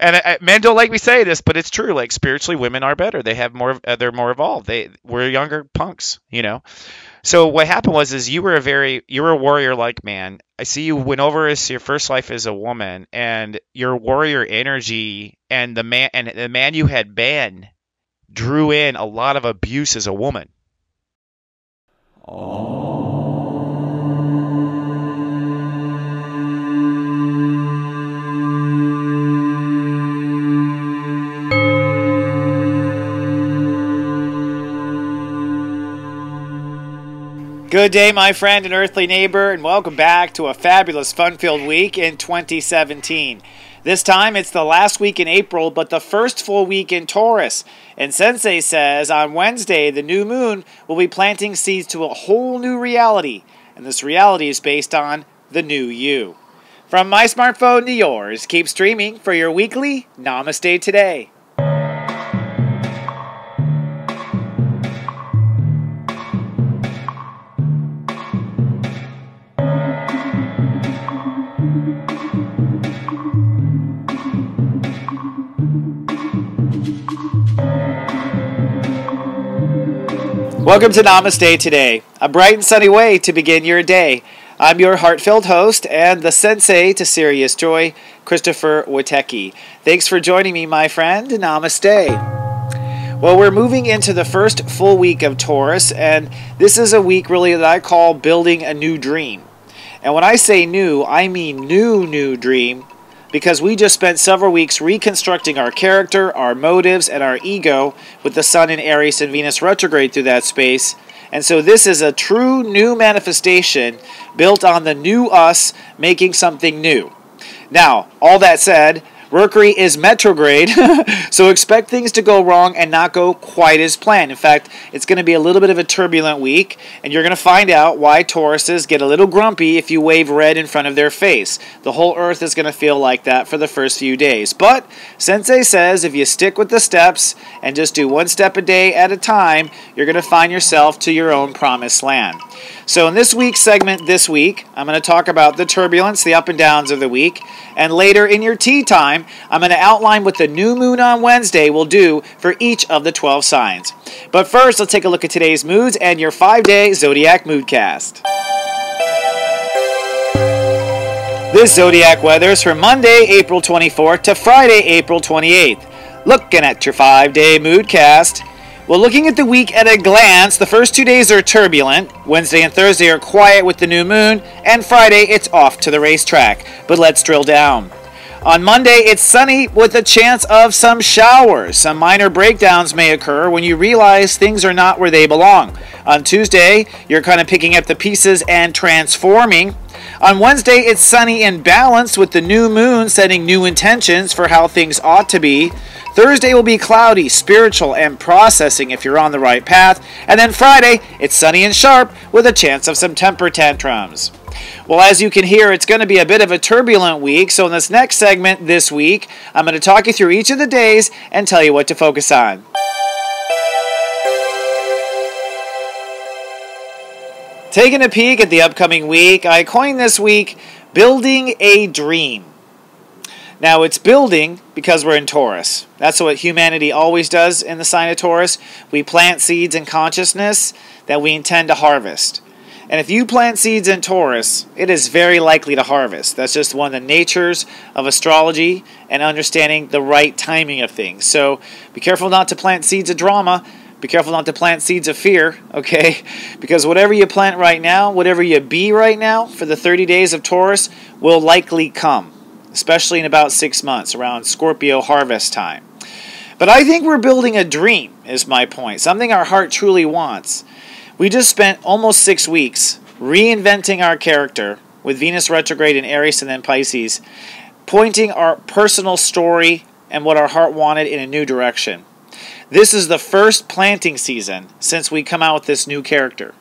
And men don't like me say this, but it's true. Like spiritually, women are better. They have more. They're more evolved. We're younger punks, you know. So what happened was, is you were a warrior like man. I see you went over as your first life as a woman, and your warrior energy and the man you had been drew in a lot of abuse as a woman. Good day, my friend and earthly neighbor, and welcome back to a fabulous, fun-filled week in 2017. This time, it's the last week in April, but the first full week in Taurus. And Sensei says on Wednesday, the new moon will be planting seeds to a whole new reality. And this reality is based on the new you. From my smartphone to yours, keep streaming for your weekly Namaste Today. Welcome to Namaste Today, a bright and sunny way to begin your day. I'm your heart-filled host and the Sensei to serious joy, Christopher Witecki. Thanks for joining me, my friend. Namaste. Well, we're moving into the first full week of Taurus, and this is a week really that I call building a new dream. And when I say new, I mean new dream, because we just spent several weeks reconstructing our character, our motives, and our ego with the Sun in Aries and Venus retrograde through that space. And so this is a true new manifestation built on the new us making something new. Now, all that said, Mercury is retrograde, so expect things to go wrong and not go quite as planned. In fact, it's going to be a little bit of a turbulent week, and you're going to find out why Tauruses get a little grumpy if you wave red in front of their face. The whole earth is going to feel like that for the first few days. But Sensei says if you stick with the steps and just do one step a day at a time, you're going to find yourself to your own promised land. So in this week's segment this week, I'm going to talk about the turbulence, the up and downs of the week, and later in your tea time, I'm going to outline what the new moon on Wednesday will do for each of the 12 signs. But first, let's take a look at today's moods and your 5-day Zodiac Moodcast. This Zodiac weather is from Monday, April 24th to Friday, April 28th. Looking at your 5-day Moodcast. Well, looking at the week at a glance, the first 2 days are turbulent. Wednesday and Thursday are quiet with the new moon, and Friday it's off to the racetrack. But let's drill down. On Monday, it's sunny with a chance of some showers. Some minor breakdowns may occur when you realize things are not where they belong. On Tuesday, you're kind of picking up the pieces and transforming. On Wednesday, it's sunny and balanced with the new moon setting new intentions for how things ought to be. Thursday will be cloudy, spiritual, and processing if you're on the right path. And then Friday, it's sunny and sharp with a chance of some temper tantrums. Well, as you can hear, it's going to be a bit of a turbulent week. So in this next segment this week, I'm going to talk you through each of the days and tell you what to focus on. Taking a peek at the upcoming week, I coined this week, Building a Dream. Now, it's building because we're in Taurus. That's what humanity always does in the sign of Taurus. We plant seeds in consciousness that we intend to harvest. And if you plant seeds in Taurus, it is very likely to harvest. That's just one of the natures of astrology and understanding the right timing of things. So be careful not to plant seeds of drama. Be careful not to plant seeds of fear, okay? Because whatever you plant right now, whatever you be right now for the 30 days of Taurus will likely come, especially in about 6 months, around Scorpio harvest time. But I think we're building a dream, is my point, something our heart truly wants. We just spent almost 6 weeks reinventing our character with Venus retrograde in Aries and then Pisces, pointing our personal story and what our heart wanted in a new direction. This is the first planting season since we come out with this new character.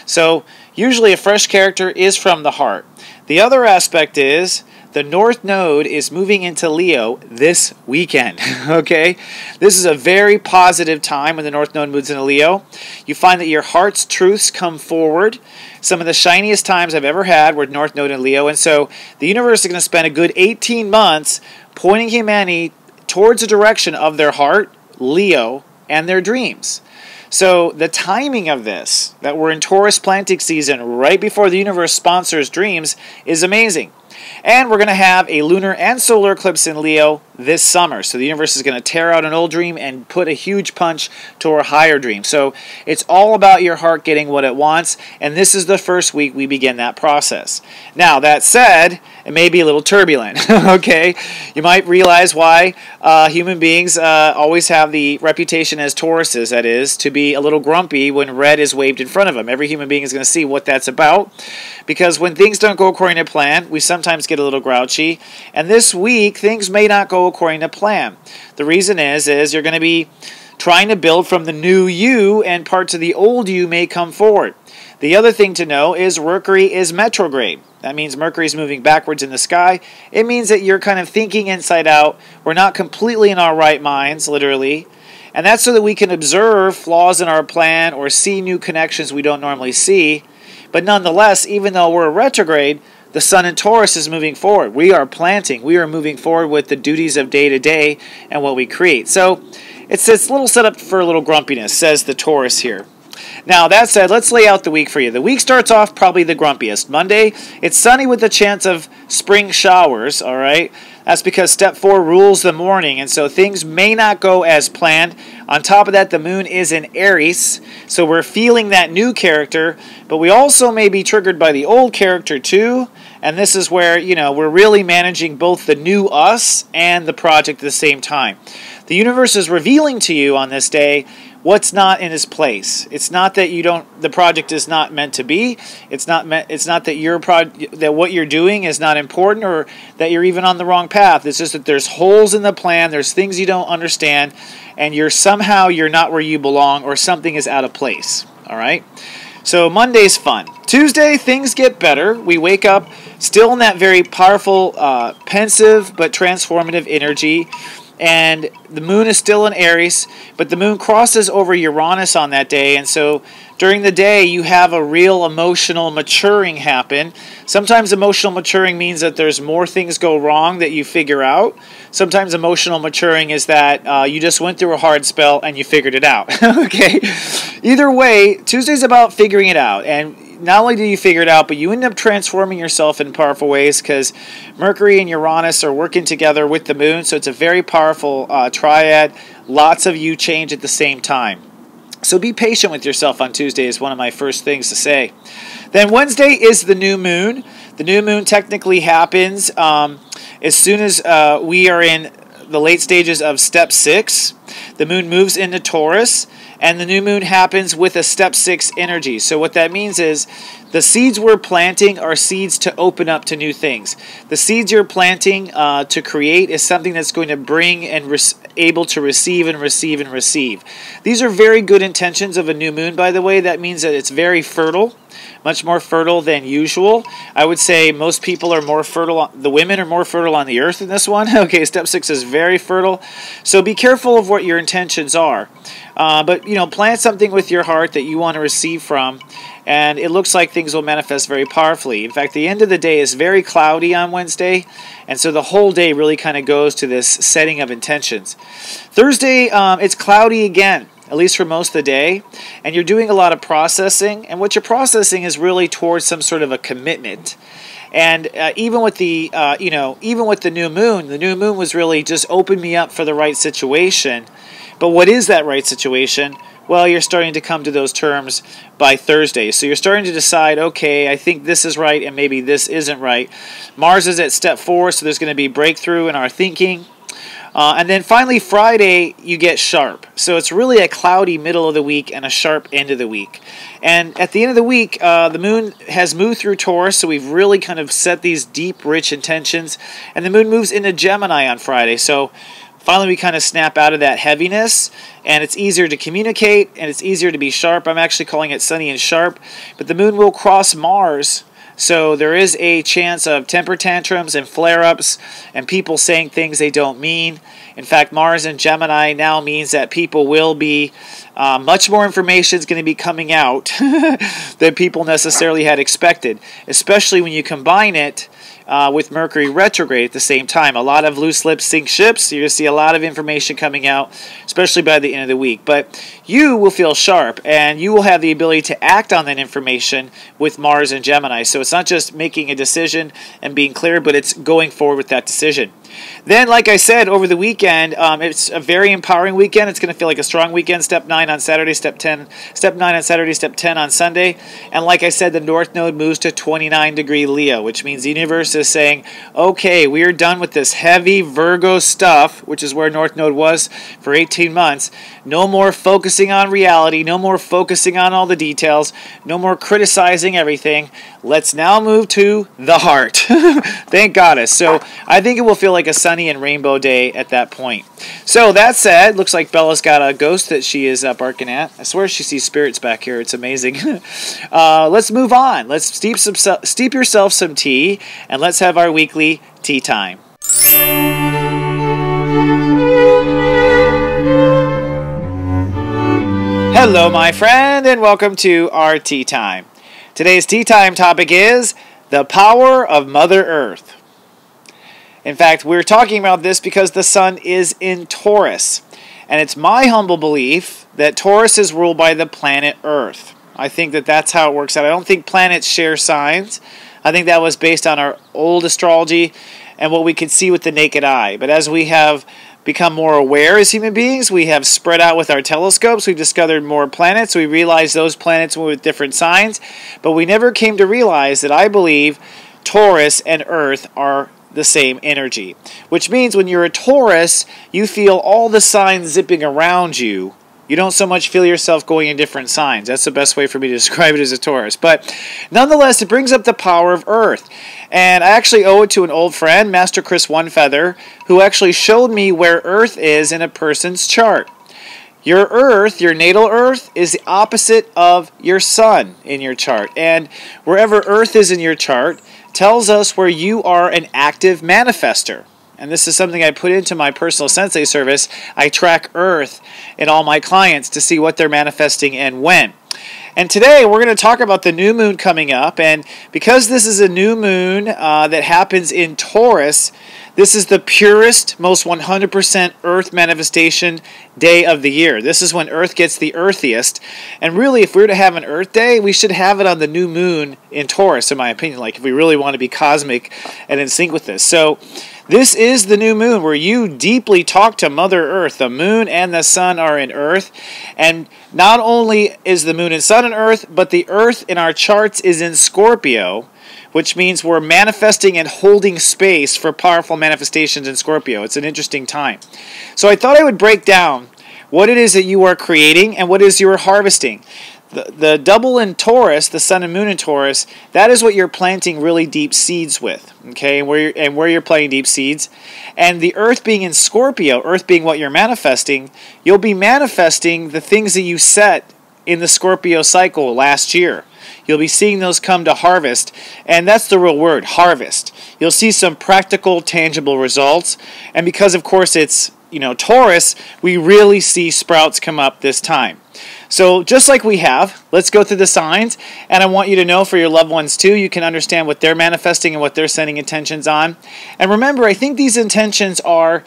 So usually a fresh character is from the heart. The other aspect is the North Node is moving into Leo this weekend, okay? This is a very positive time when the North Node moves into Leo. You find that your heart's truths come forward. Some of the shiniest times I've ever had were North Node in Leo, and so the universe is going to spend a good 18 months pointing humanity towards the direction of their heart, Leo, and their dreams. So the timing of this, that we're in Taurus planting season right before the universe sponsors dreams, is amazing. And we're going to have a lunar and solar eclipse in Leo this summer. So the universe is going to tear out an old dream and put a huge punch to our higher dream. So it's all about your heart getting what it wants. And this is the first week we begin that process. Now, that said, it may be a little turbulent, okay? You might realize why human beings always have the reputation as Tauruses, that is, to be a little grumpy when red is waved in front of them. Every human being is going to see what that's about. Because when things don't go according to plan, we sometimes get a little grouchy. And this week, things may not go according to plan. The reason is you're going to be trying to build from the new you, and parts of the old you may come forward. The other thing to know is Mercury is retrograde. That means Mercury is moving backwards in the sky. It means that you're kind of thinking inside out. We're not completely in our right minds, literally. And that's so that we can observe flaws in our plan or see new connections we don't normally see. But nonetheless, even though we're retrograde, the Sun in Taurus is moving forward. We are planting. We are moving forward with the duties of day to day and what we create. So it's this little setup for a little grumpiness, says the Taurus here. Now, that said, let's lay out the week for you. The week starts off probably the grumpiest. Monday, it's sunny with a chance of spring showers, all right? That's because step 4 rules the morning, and so things may not go as planned. On top of that, the moon is in Aries, so we're feeling that new character, but we also may be triggered by the old character too, and this is where, we're really managing both the new us and the project at the same time. The universe is revealing to you on this day what's not in its place. It's not that the project is not meant to be. It's not that that what you're doing is not important, or that you're even on the wrong path. It's just that there's holes in the plan, there's things you don't understand, and you're not where you belong, or something is out of place. All right? So Monday's fun. Tuesday, things get better. We wake up still in that very powerful, pensive but transformative energy. And the moon is still in Aries, but the moon crosses over Uranus on that day, and so during the day you have a real emotional maturing happen. Sometimes emotional maturing means that there's more things go wrong that you figure out. Sometimes emotional maturing is that you just went through a hard spell and you figured it out. Okay? Either way, Tuesday's about figuring it out, and not only do you figure it out, but you end up transforming yourself in powerful ways because Mercury and Uranus are working together with the moon, so it's a very powerful triad. Lots of you change at the same time. So be patient with yourself on Tuesday is one of my first things to say. Then Wednesday is the new moon. The new moon technically happens as soon as we are in the late stages of step 6. The moon moves into Taurus, and the new moon happens with a step 6 energy. So what that means is the seeds we're planting are seeds to open up to new things. The seeds you're planting to create is something that's going to bring and able to receive and receive and receive. These are very good intentions of a new moon, by the way. That means that it's very fertile, much more fertile than usual. I would say most people are more fertile, the women are more fertile on the earth in this one. Okay, step 6 is very fertile. So be careful of what your intentions are. But, plant something with your heart that you want to receive from, and it looks like things will manifest very powerfully. In fact, the end of the day is very cloudy on Wednesday, and so the whole day really kind of goes to this setting of intentions. Thursday, it's cloudy again, at least for most of the day, and you're doing a lot of processing, and what you're processing is really towards some sort of a commitment. And even with the new moon was really just opened me up for the right situation. But what is that right situation? Well, you're starting to come to those terms by Thursday. So you're starting to decide, okay, I think this is right and maybe this isn't right. Mars is at step 4, so there's going to be breakthrough in our thinking. And then finally, Friday, you get sharp. So it's really a cloudy middle of the week and a sharp end of the week. And at the end of the week, the moon has moved through Taurus, so we've really kind of set these deep, rich intentions. And the moon moves into Gemini on Friday. So finally, we kind of snap out of that heaviness, and it's easier to communicate, and it's easier to be sharp. I'm actually calling it sunny and sharp. But the moon will cross Mars, so there is a chance of temper tantrums and flare-ups and people saying things they don't mean. In fact, Mars in Gemini now means that people will be, much more information is going to be coming out than people necessarily had expected, especially when you combine it with Mercury retrograde at the same time. A lot of loose lips sink ships. You're going to see a lot of information coming out, especially by the end of the week. But you will feel sharp, and you will have the ability to act on that information with Mars and Gemini. So it's not just making a decision and being clear, but it's going forward with that decision. Then, like I said, over the weekend, it's a very empowering weekend. It's going to feel like a strong weekend. Step 9 on Saturday, Step 9 on Saturday, Step 10 on Sunday. And like I said, the North Node moves to 29-degree Leo, which means the universe is saying, okay, we are done with this heavy Virgo stuff, which is where North Node was for 18 months. No more focusing on reality. No more focusing on all the details. No more criticizing everything. Let's now move to the heart. Thank Goddess. So I think it will feel like a sunny and rainbow day at that point. So that said, looks like Bella's got a ghost that she is barking at. I swear she sees spirits back here. It's amazing. Let's move on. Let's steep yourself some tea, and let's have our weekly tea time. Hello, my friend, and welcome to our tea time. Today's tea time topic is the power of Mother Earth. In fact, we're talking about this because the sun is in Taurus. And it's my humble belief that Taurus is ruled by the planet Earth. I think that that's how it works out. I don't think planets share signs. I think that was based on our old astrology and what we could see with the naked eye. But as we have become more aware as human beings, we have spread out with our telescopes, we've discovered more planets, we realize those planets move with different signs, but we never came to realize that I believe Taurus and Earth are the same energy. Which means when you're a Taurus, you feel all the signs zipping around you. You don't so much feel yourself going in different signs. That's the best way for me to describe it as a Taurus. But nonetheless, it brings up the power of Earth. And I actually owe it to an old friend, Master Chris Onefeather, who actually showed me where Earth is in a person's chart. Your Earth, your natal Earth, is the opposite of your Sun in your chart. And wherever Earth is in your chart tells us where you are an active manifester. And this is something I put into my personal Sensei service. I track Earth in all my clients to see what they're manifesting and when. And today we're going to talk about the new moon coming up. And because this is a new moon that happens in Taurus, this is the purest, most 100% Earth manifestation day of the year. This is when Earth gets the earthiest. And really, if we were to have an Earth day, we should have it on the new moon in Taurus, in my opinion, like if we really want to be cosmic and in sync with this. So this is the new moon where you deeply talk to Mother Earth. The moon and the sun are in Earth. And not only is the moon and sun in Earth, but the Earth in our charts is in Scorpio, which means we're manifesting and holding space for powerful manifestations in Scorpio. It's an interesting time. So I thought I would break down what it is that you are creating and what it is you are harvesting. The double in Taurus, the sun and moon in Taurus, that is what you're planting really deep seeds with, okay? And where you're planting deep seeds. And the Earth being in Scorpio, Earth being what you're manifesting, you'll be manifesting the things that you set in the Scorpio cycle last year. You'll be seeing those come to harvest, and that's the real word, harvest. You'll see some practical, tangible results, and because, of course, it's, Taurus, we really see sprouts come up this time. So just like we have, let's go through the signs, and I want you to know for your loved ones too, you can understand what they're manifesting and what they're setting intentions on. And remember, I think these intentions are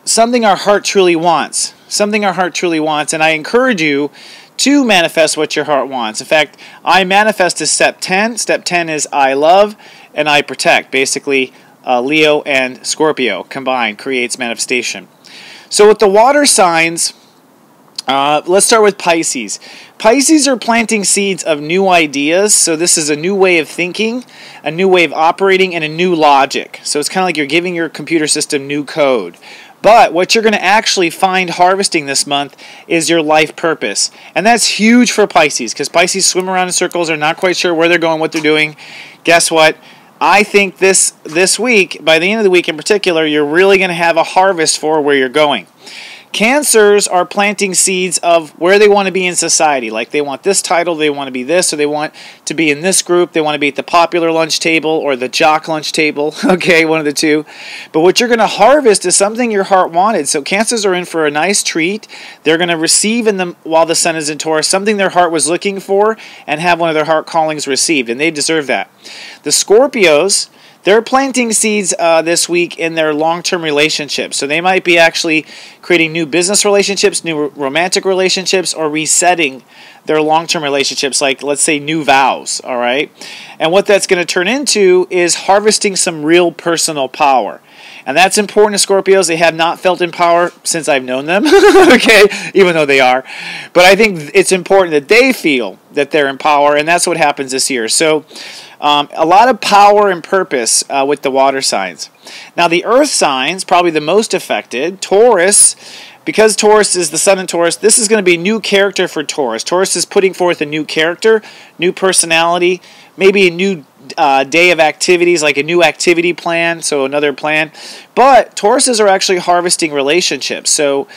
something our heart truly wants, and I encourage you to manifest what your heart wants. In fact, I manifest is step 10. Step 10 is I love and I protect. Basically, Leo and Scorpio combined creates manifestation. So with the water signs, let's start with Pisces. Pisces are planting seeds of new ideas. So this is a new way of thinking, a new way of operating, and a new logic. So it's kind of like you're giving your computer system new code. But what you're going to actually find harvesting this month is your life purpose. And that's huge for Pisces, because Pisces swim around in circles, are not quite sure where they're going, what they're doing. Guess what? I think this week, by the end of the week in particular, you're really going to have a harvest for where you're going. Cancers are planting seeds of where they want to be in society. Like they want this title, they want to be this, or they want to be in this group, they want to be at the popular lunch table or the jock lunch table. Okay, one of the two. But what you're going to harvest is something your heart wanted. So Cancers are in for a nice treat. They're going to receive while the sun is in Taurus something their heart was looking for and have one of their heart callings received, and they deserve that. The Scorpios, they're planting seeds this week in their long-term relationships. So they might be actually creating new business relationships, new romantic relationships, or resetting their long-term relationships, like let's say new vows, all right? And what that's going to turn into is harvesting some real personal power. And that's important to Scorpios. They have not felt in power since I've known them, okay, even though they are. But I think it's important that they feel that they're in power, and that's what happens this year. So a lot of power and purpose with the water signs. Now the earth signs, probably the most affected, Taurus. Because Taurus is the sun in Taurus, this is going to be new character for Taurus. Taurus is putting forth a new character, new personality, maybe a new day of activities, like a new activity plan, so another plan. But Tauruses are actually harvesting relationships. So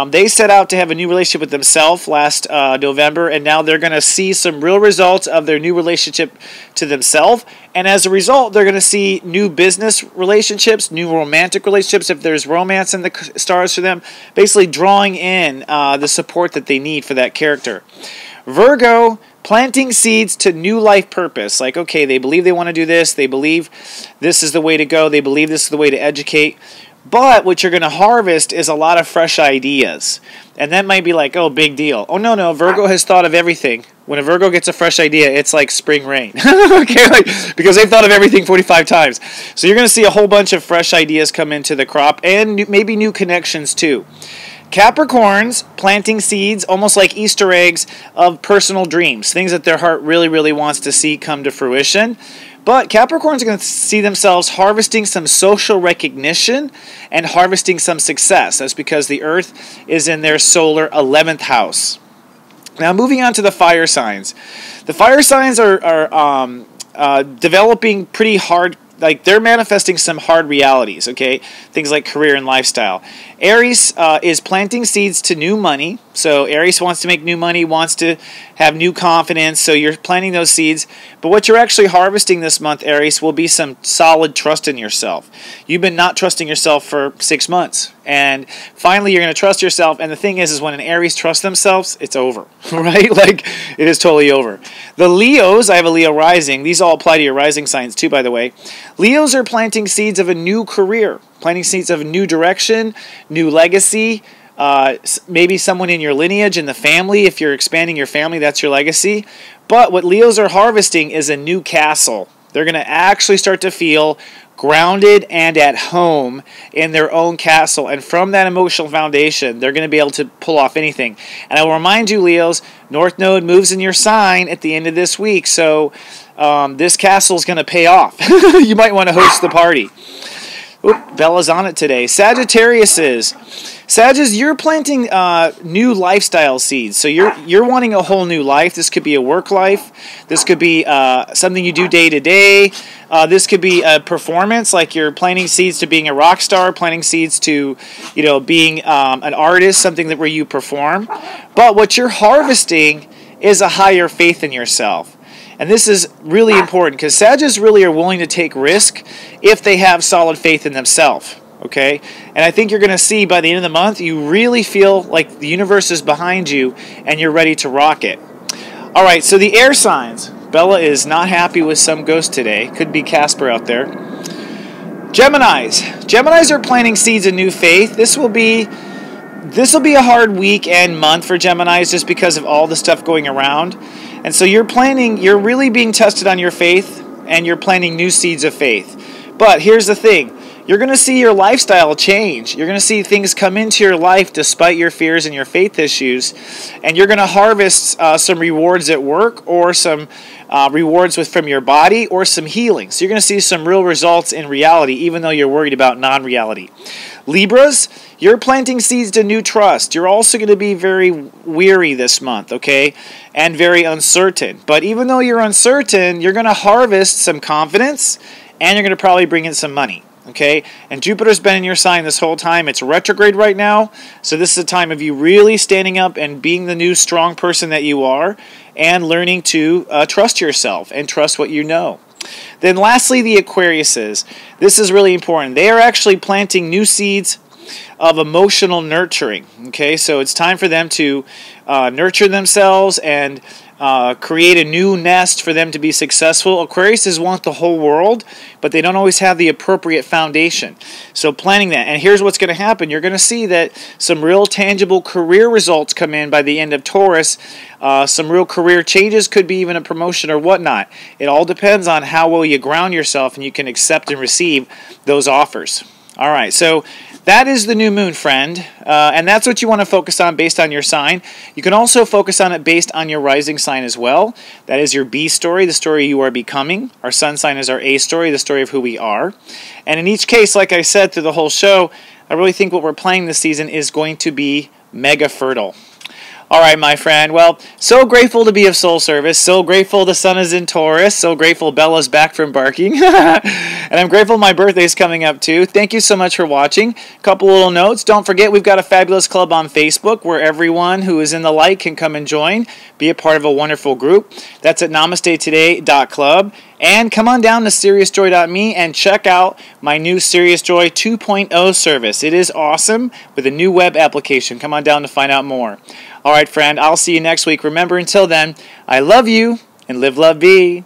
they set out to have a new relationship with themselves last November, and now they're going to see some real results of their new relationship to themselves. And as a result, they're going to see new business relationships, new romantic relationships, if there's romance in the stars for them, basically drawing in the support that they need for that character. Virgo, planting seeds to new life purpose. Like, okay, they believe they want to do this. They believe this is the way to go. They believe this is the way to educate. But what you're going to harvest is a lot of fresh ideas. And that might be like, oh, big deal. Oh, no, Virgo has thought of everything. When a Virgo gets a fresh idea, it's like spring rain. Okay, because they've thought of everything 45 times. So you're going to see a whole bunch of fresh ideas come into the crop, and maybe new connections too. Capricorns, planting seeds, almost like Easter eggs, of personal dreams, things that their heart really, really wants to see come to fruition. But Capricorns are going to see themselves harvesting some social recognition and harvesting some success. That's because the Earth is in their solar 11th house. Now, moving on to the fire signs. The fire signs are developing pretty hard. Like, they're manifesting some hard realities, okay? Things like career and lifestyle. Aries is planting seeds to new money. So Aries wants to make new money, wants to have new confidence. So you're planting those seeds. But what you're actually harvesting this month, Aries, will be some solid trust in yourself. You've been not trusting yourself for 6 months. And finally, you're going to trust yourself. And the thing is when an Aries trusts themselves, it's over, right? Like, it is totally over. The Leos, I have a Leo rising. These all apply to your rising signs too, by the way. Leos are planting seeds of a new career, planting seeds of a new direction, new legacy, maybe someone in your lineage, in the family. If you're expanding your family, that's your legacy. But what Leos are harvesting is a new castle. They're going to actually start to feel grounded and at home in their own castle. And from that emotional foundation, they're going to be able to pull off anything. And I will remind you, Leos, North Node moves in your sign at the end of this week. So this castle is going to pay off. You might want to host the party. Oop, Bella's on it today. Sagittariuses. Sagittarius, you're planting new lifestyle seeds. So you're wanting a whole new life. This could be a work life. This could be something you do day to day. This could be a performance, like you're planting seeds to being a rock star, planting seeds to, being an artist, something where you perform. But what you're harvesting is a higher faith in yourself. And this is really important because Sagittarius really are willing to take risk if they have solid faith in themselves. Okay? And I think you're going to see by the end of the month, you really feel like the universe is behind you and you're ready to rock it. All right, so the air signs. Bella is not happy with some ghost today. Could be Casper out there. Geminis. Geminis are planting seeds of new faith. This will be a hard week and month for Geminis just because of all the stuff going around. And so you're really being tested on your faith, and you're planting new seeds of faith. But here's the thing. You're going to see your lifestyle change. You're going to see things come into your life despite your fears and your faith issues. And you're going to harvest some rewards at work, or some rewards from your body, or some healing. So you're going to see some real results in reality, even though you're worried about non-reality. Libras, you're planting seeds to new trust. You're also going to be very weary this month, okay? And very uncertain. But even though you're uncertain, you're going to harvest some confidence, and you're going to probably bring in some money. Okay, and Jupiter's been in your sign this whole time. It's retrograde right now, so this is a time of you really standing up and being the new strong person that you are, and learning to trust yourself and trust what you know. Then lastly, the Aquariuses. This is really important. They are actually planting new seeds of emotional nurturing. Okay, so it's time for them to nurture themselves and create a new nest for them to be successful. Aquariuses want the whole world, but they don't always have the appropriate foundation. So planning that. And here's what's going to happen. You're going to see that some real tangible career results come in by the end of Taurus. Some real career changes, could be even a promotion or whatnot. It all depends on how well you ground yourself and you can accept and receive those offers. All right, so that is the new moon, friend, and that's what you want to focus on based on your sign. You can also focus on it based on your rising sign as well. That is your B story, the story you are becoming. Our sun sign is our A story, the story of who we are. And in each case, like I said through the whole show, I really think what we're playing this season is going to be mega fertile. All right, my friend. Well, so grateful to be of soul service. So grateful the sun is in Taurus. So grateful Bella's back from barking. And I'm grateful my birthday's coming up, too. Thank you so much for watching. A couple little notes. Don't forget, we've got a fabulous club on Facebook where everyone who is in the light can come and join, be a part of a wonderful group. That's at namastetoday.club. And come on down to SeriousJoy.me and check out my new Serious Joy 2.0 service. It is awesome with a new web application. Come on down to find out more. All right, friend, I'll see you next week. Remember, until then, I love you and live, love, be.